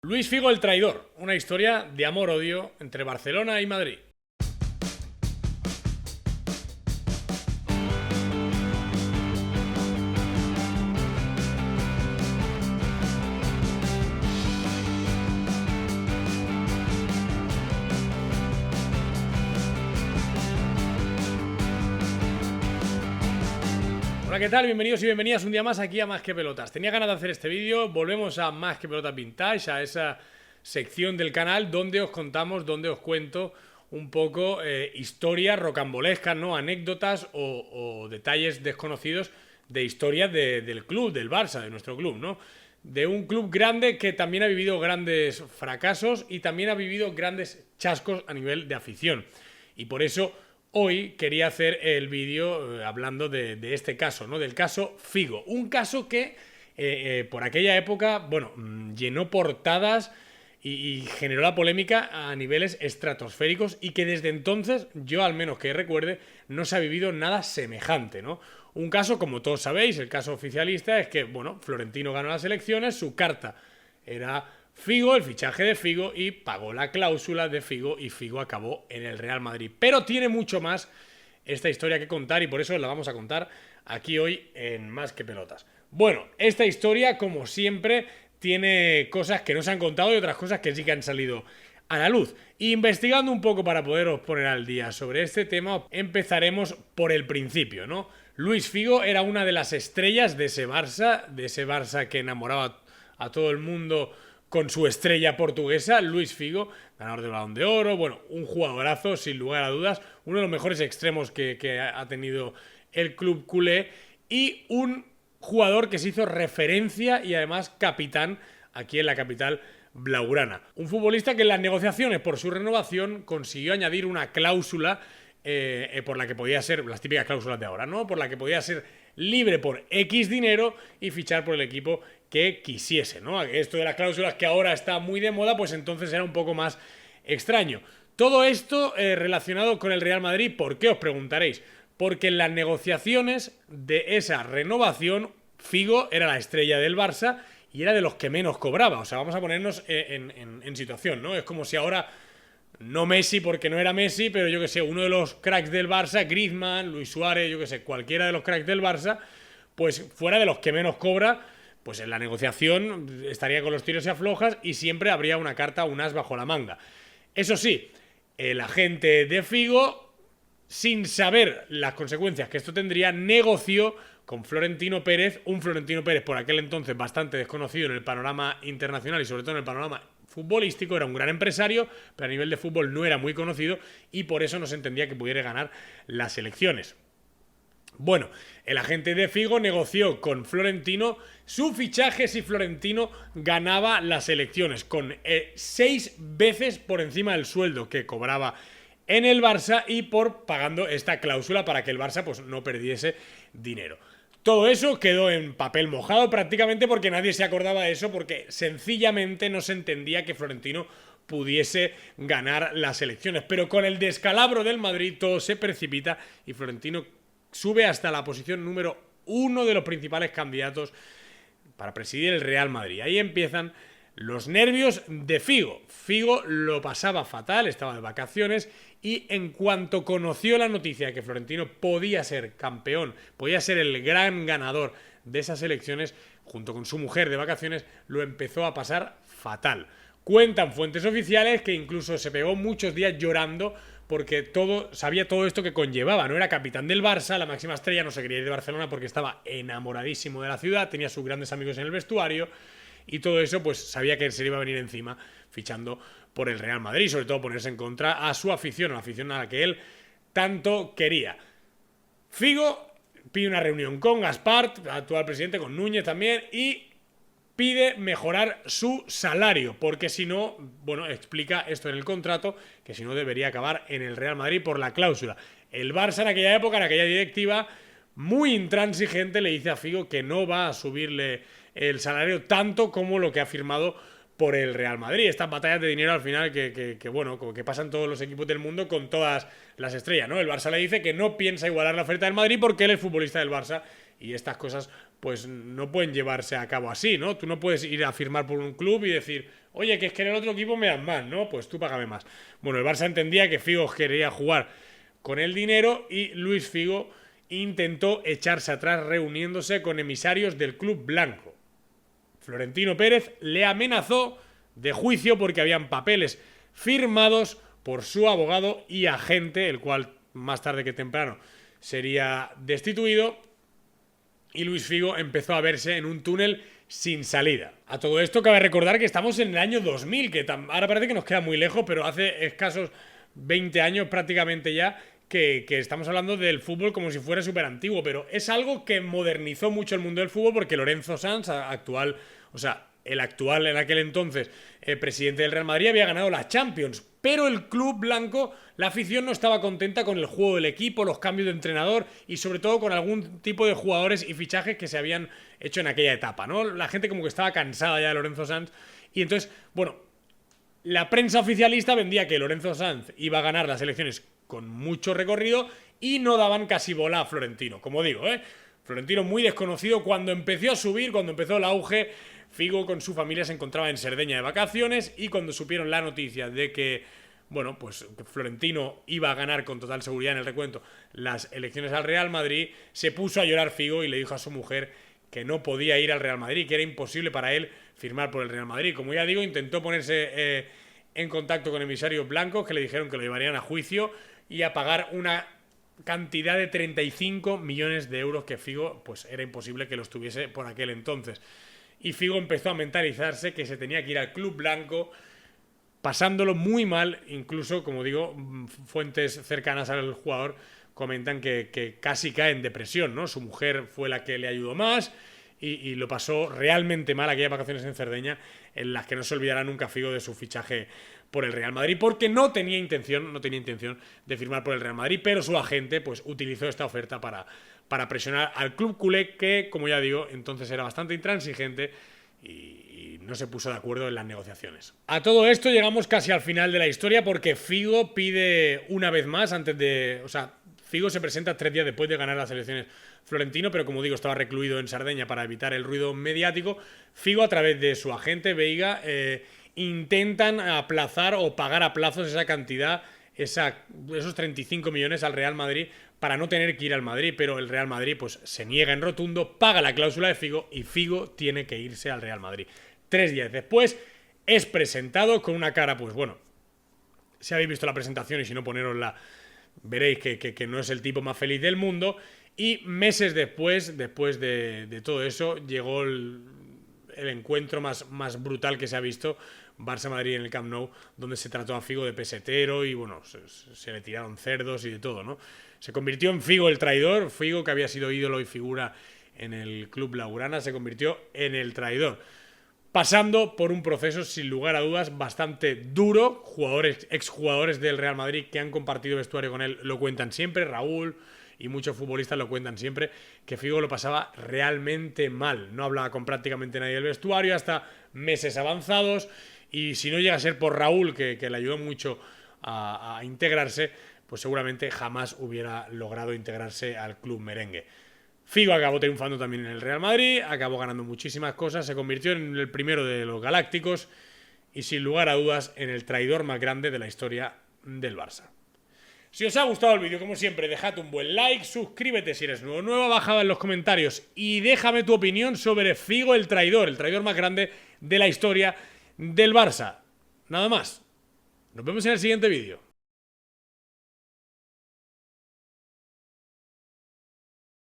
Luis Figo el traidor, una historia de amor-odio entre Barcelona y Madrid. Hola, ¿qué tal? Bienvenidos y bienvenidas un día más aquí a Más que Pelotas. Tenía ganas de hacer este vídeo, volvemos a Más que Pelotas Vintage, a esa sección del canal donde os contamos, donde os cuento un poco historias rocambolescas, ¿no? Anécdotas o detalles desconocidos de historias del club, del Barça, de nuestro club, ¿no? De un club grande que también ha vivido grandes fracasos y también ha vivido grandes chascos a nivel de afición. Y por eso hoy quería hacer el vídeo hablando de este caso, ¿no? Del caso Figo. Un caso que por aquella época, bueno, llenó portadas y generó la polémica a niveles estratosféricos y que desde entonces, yo al menos que recuerde, no se ha vivido nada semejante, ¿no? Un caso, como todos sabéis, el caso oficialista es que, bueno, Florentino ganó las elecciones, su carta era Figo, el fichaje de Figo, y pagó la cláusula de Figo y Figo acabó en el Real Madrid. Pero tiene mucho más esta historia que contar y por eso la vamos a contar aquí hoy en Más que Pelotas. Bueno, esta historia, como siempre, tiene cosas que no se han contado y otras cosas que sí que han salido a la luz. Investigando un poco para poderos poner al día sobre este tema, empezaremos por el principio, ¿no? Luis Figo era una de las estrellas de ese Barça que enamoraba a todo el mundo con su estrella portuguesa, Luis Figo, ganador del Balón de Oro, bueno, un jugadorazo sin lugar a dudas, uno de los mejores extremos que ha tenido el club culé y un jugador que se hizo referencia y además capitán aquí en la capital blaugrana. Un futbolista que en las negociaciones por su renovación consiguió añadir una cláusula por la que podía ser, las típicas cláusulas de ahora, ¿no? Por la que podía ser libre por X dinero y fichar por el equipo que quisiese, ¿no? Esto de las cláusulas que ahora está muy de moda, pues entonces era un poco más extraño. Todo esto relacionado con el Real Madrid, ¿por qué os preguntaréis? Porque en las negociaciones de esa renovación, Figo era la estrella del Barça y era de los que menos cobraba. O sea, vamos a ponernos en situación, ¿no? Es como si ahora, no Messi porque no era Messi, pero yo que sé, uno de los cracks del Barça, Griezmann, Luis Suárez, yo que sé, cualquiera de los cracks del Barça, pues fuera de los que menos cobra, pues en la negociación estaría con los tiros y aflojas y siempre habría una carta, un as bajo la manga. Eso sí, el agente de Figo, sin saber las consecuencias que esto tendría, negoció con Florentino Pérez, un Florentino Pérez por aquel entonces bastante desconocido en el panorama internacional y sobre todo en el panorama futbolístico. Era un gran empresario, pero a nivel de fútbol no era muy conocido y por eso no se entendía que pudiera ganar las elecciones. Bueno, el agente de Figo negoció con Florentino su fichaje si Florentino ganaba las elecciones, con 6 veces por encima del sueldo que cobraba en el Barça y por pagando esta cláusula para que el Barça pues no perdiese dinero. Todo eso quedó en papel mojado prácticamente porque nadie se acordaba de eso, porque sencillamente no se entendía que Florentino pudiese ganar las elecciones. Pero con el descalabro del Madrid todo se precipita y Florentino sube hasta la posición número 1 de los principales candidatos para presidir el Real Madrid. Ahí empiezan los nervios de Figo. Figo lo pasaba fatal, estaba de vacaciones y en cuanto conoció la noticia de que Florentino podía ser campeón, podía ser el gran ganador de esas elecciones, junto con su mujer de vacaciones, lo empezó a pasar fatal. Cuentan fuentes oficiales que incluso se pegó muchos días llorando porque sabía todo esto que conllevaba. No era capitán del Barça, la máxima estrella, no se quería ir de Barcelona porque estaba enamoradísimo de la ciudad, tenía sus grandes amigos en el vestuario y todo eso pues sabía que se le iba a venir encima fichando por el Real Madrid, sobre todo ponerse en contra a su afición, a la afición a la que él tanto quería. Figo pide una reunión con Gaspar, actual presidente, con Núñez también, y pide mejorar su salario, porque si no, bueno, explica esto en el contrato, que si no debería acabar en el Real Madrid por la cláusula. El Barça en aquella época, en aquella directiva, muy intransigente, le dice a Figo que no va a subirle el salario tanto como lo que ha firmado por el Real Madrid. Estas batallas de dinero al final bueno, como que pasan todos los equipos del mundo con todas las estrellas, ¿no? El Barça le dice que no piensa igualar la oferta del Madrid porque él es futbolista del Barça y estas cosas pues no pueden llevarse a cabo así, ¿no? Tú no puedes ir a firmar por un club y decir, oye, que es que en el otro equipo me dan más, ¿no? Pues tú págame más. Bueno, el Barça entendía que Figo quería jugar con el dinero y Luis Figo intentó echarse atrás reuniéndose con emisarios del club blanco. Florentino Pérez le amenazó de juicio porque habían papeles firmados por su abogado y agente, el cual más tarde que temprano sería destituido, y Luis Figo empezó a verse en un túnel sin salida. A todo esto cabe recordar que estamos en el año 2000, que ahora parece que nos queda muy lejos, pero hace escasos 20 años prácticamente ya que estamos hablando del fútbol como si fuera súper antiguo, pero es algo que modernizó mucho el mundo del fútbol porque Lorenzo Sanz, el actual en aquel entonces presidente del Real Madrid, había ganado la Champions, pero el club blanco, la afición no estaba contenta con el juego del equipo, los cambios de entrenador y sobre todo con algún tipo de jugadores y fichajes que se habían hecho en aquella etapa, ¿no? La gente como que estaba cansada ya de Lorenzo Sanz y entonces, bueno, la prensa oficialista vendía que Lorenzo Sanz iba a ganar las elecciones con mucho recorrido y no daban casi bola a Florentino, como digo, Florentino muy desconocido. Cuando empezó a subir, cuando empezó el auge, Figo con su familia se encontraba en Cerdeña de vacaciones y cuando supieron la noticia de que, bueno, pues que Florentino iba a ganar con total seguridad en el recuento las elecciones al Real Madrid, se puso a llorar Figo y le dijo a su mujer que no podía ir al Real Madrid, que era imposible para él firmar por el Real Madrid. Como ya digo, intentó ponerse en contacto con emisarios blancos que le dijeron que lo llevarían a juicio y a pagar una cantidad de 35 millones de euros que Figo, pues era imposible que los tuviese por aquel entonces. Y Figo empezó a mentalizarse que se tenía que ir al club blanco, pasándolo muy mal, incluso, como digo, fuentes cercanas al jugador comentan que casi cae en depresión, ¿no? Su mujer fue la que le ayudó más y lo pasó realmente mal aquellas vacaciones en Cerdeña, en las que no se olvidará nunca Figo de su fichaje por el Real Madrid, porque no tenía intención de firmar por el Real Madrid, pero su agente pues utilizó esta oferta para presionar al club culé, que, como ya digo, entonces era bastante intransigente y no se puso de acuerdo en las negociaciones. A todo esto llegamos casi al final de la historia porque Figo pide una vez más Figo se presenta 3 días después de ganar las elecciones Florentino, pero como digo, estaba recluido en Sardeña para evitar el ruido mediático. Figo, a través de su agente Veiga, intentan aplazar o pagar a plazos esa cantidad, esos 35 millones al Real Madrid para no tener que ir al Madrid, pero el Real Madrid pues se niega en rotundo, paga la cláusula de Figo y Figo tiene que irse al Real Madrid. 3 días después es presentado con una cara, pues bueno, si habéis visto la presentación y si no ponerosla, veréis que no es el tipo más feliz del mundo. Y meses después de todo eso, llegó el encuentro más brutal que se ha visto, Barça-Madrid en el Camp Nou, donde se trató a Figo de pesetero y bueno, se le tiraron cerdos y de todo, ¿no? Se convirtió en Figo el traidor. Figo, que había sido ídolo y figura en el club blaugrana, se convirtió en el traidor, pasando por un proceso sin lugar a dudas bastante duro. Exjugadores del Real Madrid que han compartido vestuario con él lo cuentan siempre, Raúl y muchos futbolistas lo cuentan siempre, que Figo lo pasaba realmente mal. No hablaba con prácticamente nadie del vestuario hasta meses avanzados, y si no llega a ser por Raúl, que le ayudó mucho a integrarse, pues seguramente jamás hubiera logrado integrarse al club merengue. Figo acabó triunfando también en el Real Madrid, acabó ganando muchísimas cosas, se convirtió en el primero de los galácticos y sin lugar a dudas en el traidor más grande de la historia del Barça. Si os ha gustado el vídeo, como siempre, dejad un buen like, suscríbete si eres nueva, bajada en los comentarios y déjame tu opinión sobre Figo el traidor más grande de la historia del Barça. Nada más. Nos vemos en el siguiente vídeo.